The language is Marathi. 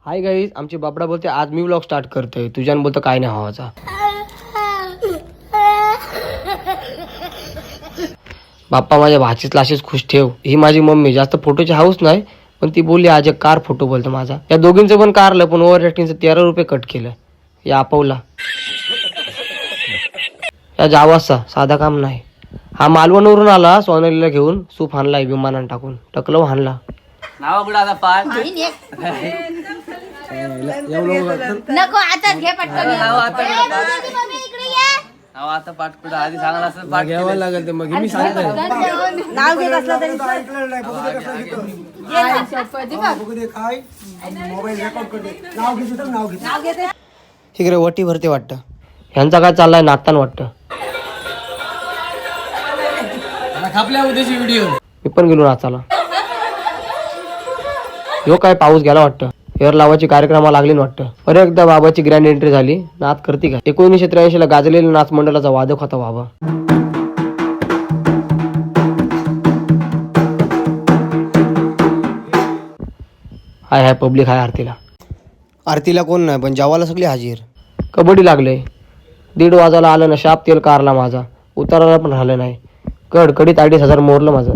हाय गाईज, आमचे बाबडा बोलते आज मी व्लॉग स्टार्ट करतोय. तुझ्यान बोलतो काय नाही हवाचा. बाप्पा माझ्या भाचीतला अशीच खुश ठेव. ही माझी मम्मी जास्त फोटोची हाऊस नाही, पण ती बोलली आज एक कार फोटो बोलतो माझा. या दोघींचं पण कारलं, पण ओव्हर रेटिंगचं 13 रुपये कट केलं. या आपवला या जावासा साधा काम नाही. हा मालवणवरून आला सोनालीला घेऊन. सूप हाणलाय विमानानं टाकून. टकलव हाणला. नको आता घे पटकन. आता पाठ पुढे आधी सांगायला असं पाठ घ्यावं लागेल ते मग मी सांगतो. नाव घेत असलं तरी इकडे वटी भरते वाटतं. ह्यांचा काय चाललाय नातान वाटतं. खापल्या उद्याची व्हिडिओ मी पण गेलो नाचाला. ह्यो काय पाऊस गेला वाटतं. हेअर लावायची कार्यक्रमाला लागली ना वाटतं. परत एकदा बाबाची ग्रँड एंट्री झाली. नाच करते का. 1983 ला गाजलेल्या नाच मंडळाचा वादक होता बाबा. हाय हाय पब्लिक हाय आरतीला. आरतीला कोण नाही पण जेवायला सगळी हाजीर. कबड्डी लागले. 1:30 वाजायला आलं ना शाप तेल कारला माझा. उताराला पण राहिलं नाही. कडकडीत 2,500 मोरलं माझं.